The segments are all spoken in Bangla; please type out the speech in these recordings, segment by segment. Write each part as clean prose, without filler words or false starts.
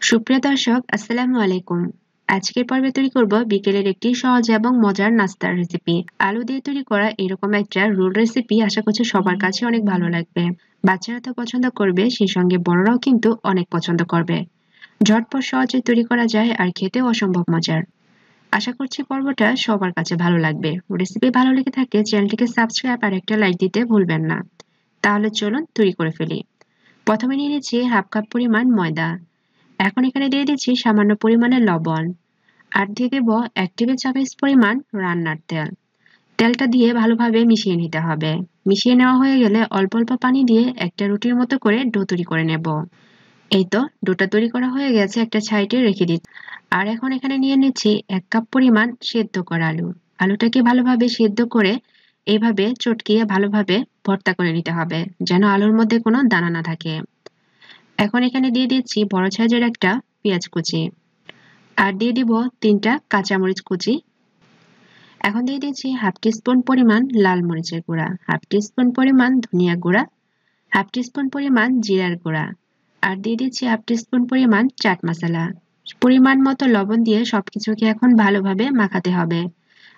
সুপ্রিয় দর্শক, আসসালামু আলাইকুম। আজকের পর্বে তৈরি করব বিকেলের একটি সহজ এবং মজার নাস্তার রেসিপি। আলু দিয়ে তৈরি করা এরকম একটা রোল রেসিপি আশা করছি সবার কাছে অনেক ভালো লাগবে। বাচ্চারা তো পছন্দ করবে, সেই সঙ্গে বড়রাও কিন্তু অনেক পছন্দ করবে। ঝটপট সহজে তৈরি করা যায় আর খেতেও অসম্ভব মজার। আশা করছি পর্বটা সবার কাছে ভালো লাগবে। রেসিপি ভালো লেগে থাকলে চ্যানেলটিকে সাবস্ক্রাইব আর একটা লাইক দিতে ভুলবেন না। তাহলে চলুন তৈরি করে ফেলি। প্রথমে নিয়ে নিচ্ছি হাফ কাপ পরিমাণ ময়দা। এখন এখানে দিয়ে দিচ্ছি সামান্য পরিমাণে লবণ আর দিয়ে দেব 1 টেবিল চামচ পরিমাণ রান্নার তেল। তেলটা দিয়ে ভালোভাবে মিশিয়ে নিতে হবে। মিশিয়ে নেওয়া হয়ে গেলে অল্প অল্প পানি দিয়ে একটা রুটির মতো করে ডো তৈরি করে নেব। এই তো ডোটা তৈরি করা হয়ে গেছে, একটা সাইডে রেখে দিচ্ছি। আর এখন এখানে নিয়ে নিচ্ছি 1 কাপ পরিমাণ সেদ্ধ করা আলু। আলুটাকে ভালোভাবে সেদ্ধ করে এইভাবে চটকিয়ে ভালোভাবে ভর্তা করে নিতে হবে, যেন আলুর মধ্যে কোনো দানা না থাকে। এখন এখানে দিয়ে দিচ্ছি বড় সাইজের একটা পেঁয়াজ কুচি আর দিয়ে দিব 3টা কাঁচামরিচ কুচি। এখন দিয়ে দিচ্ছি হাফ টিস্পুন পরিমাণ লাল মরিচের গুঁড়া, হাফ টিস্পুন পরিমাণ ধনিয়া গুঁড়া, হাফ টিস্পুন পরিমাণ জিরার গুঁড়া আর দিয়ে দিচ্ছি হাফ টিস্পুন পরিমাণ চাট মশলা। পরিমাণ মতো লবণ দিয়ে সবকিছুকে এখন ভালোভাবে মাখাতে হবে।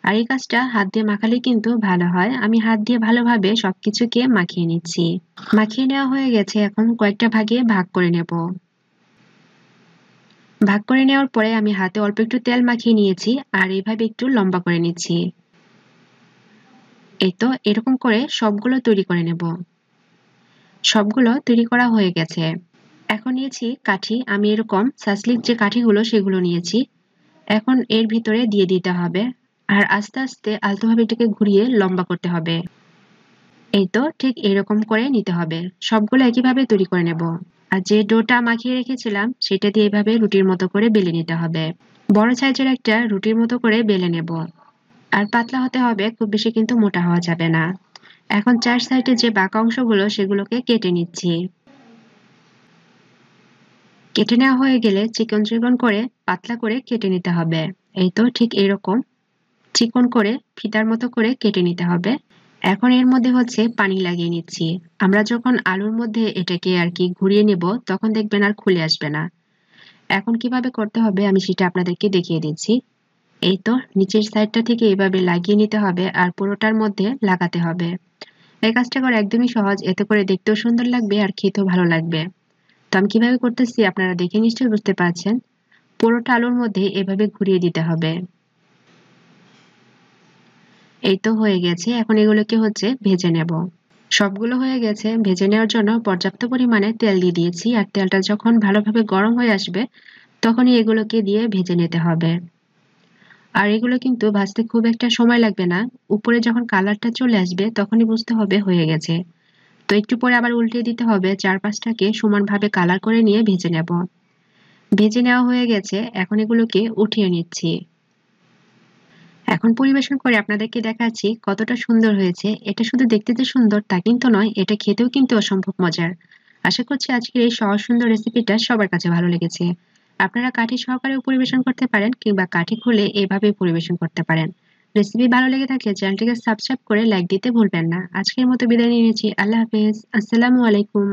আর এই কাজটা হাত দিয়ে মাখালে কিন্তু ভালো হয়। আমি হাত দিয়ে ভালোভাবে সবকিছুকে মাখিয়ে নিচ্ছি। মাখিয়ে নেওয়া হয়ে গেছে, এখন কয়েকটা ভাগে ভাগ করে নেব। ভাগ করে নেওয়ার পরে আমি হাতে অল্প একটু তেল মাখিয়ে নিয়েছি আর এইভাবে একটু লম্বা করে নিচ্ছি। এই তো এরকম করে সবগুলো তৈরি করে নেব। সবগুলো তৈরি করা হয়ে গেছে। এখন নিয়েছি কাঠি, আমি এরকম সাসলিক যে কাঠিগুলো সেগুলো নিয়েছি। এখন এর ভিতরে দিয়ে দিতে হবে আর আস্তে আস্তে আলতোভাবে এটাকে ঘুরিয়ে লম্বা করতে হবে। এই তো ঠিক এরকম করে নিতে হবে। সবগুলো একইভাবে তৈরি করে নেব। আর যে ডোটা মাখিয়ে রেখেছিলাম সেটা দিয়ে এভাবে রুটির মতো করে বেলে নিতে হবে। বড় সাইজের একটা রুটির মতো করে বেলে নেব। আর পাতলা হতে হবে, খুব বেশি কিন্তু মোটা হওয়া যাবে না। এখন চার সাইডে যে বাঁকা অংশগুলো সেগুলোকে কেটে নিচ্ছি। কেটে নেওয়া হয়ে গেলে চিকন চিকন করে পাতলা করে কেটে নিতে হবে। এই তো ঠিক এরকম চিকন করে ফিতার মতো করে কেটে নিতে হবে। এখন এর মধ্যে হচ্ছে পানি লাগিয়ে নিচ্ছি। আমরা যখন আলুর মধ্যে এটাকে আর কি ঘুরিয়ে নেব তখন দেখবেন আর খুলে আসবে না। এখন কিভাবে করতে হবে আমি সেটা আপনাদেরকে দেখিয়ে দিচ্ছি। এই তো নিচের সাইডটা থেকে এভাবে লাগিয়ে নিতে হবে আর পুরোটার মধ্যে লাগাতে হবে। এই কাজটা করা একদমই সহজ, এতে করে দেখতেও সুন্দর লাগবে আর খেতেও ভালো লাগবে। তো আমি কিভাবে করতেছি আপনারা দেখে নিশ্চয়ই বুঝতে পারছেন। পুরোটা আলুর মধ্যে এভাবে ঘুরিয়ে দিতে হবে। এই তো হয়ে গেছে, এখন এগুলোকে হচ্ছে ভেজে নেব। সবগুলো হয়ে গেছে। ভেজে নেওয়ার জন্য পর্যাপ্ত পরিমাণে তেল দিয়ে দিয়েছি আর তেলটা যখন ভালোভাবে গরম হয়ে আসবে তখনই এগুলোকে দিয়ে ভেজে নিতে হবে। আর এগুলো কিন্তু ভাজতে খুব একটা সময় লাগবে না। উপরে যখন কালারটা চলে আসবে তখনই বুঝতে হবে হয়ে গেছে। তো একটু পরে আবার উল্টে দিতে হবে, চারপাশটাকে সমানভাবে কালার করে নিয়ে ভেজে নেব। ভেজে নেওয়া হয়ে গেছে, এখন এগুলোকে উঠিয়ে নিচ্ছি। এখন পরিবেশন করে আপনাদেরকে দেখাচ্ছি কতটা সুন্দর হয়েছে। এটা শুধু দেখতে যে সুন্দর তা কিন্তু নয়, এটা খেতেও কিন্তু অসম্ভব মজার। আশা করছি আজকের এই সহজ সুন্দর রেসিপিটা সবার কাছে ভালো লেগেছে। আপনারা কাঠি সহকারেও পরিবেশন করতে পারেন কিংবা কাঠি খুলে এভাবে পরিবেশন করতে পারেন। রেসিপি ভালো লেগে থাকলে চ্যানেলটিকে সাবস্ক্রাইব করে লাইক দিতে ভুলবেন না। আজকের মতো বিদায় নিয়ে নিচ্ছি। আল্লাহ হাফেজ। আসসালামু আলাইকুম।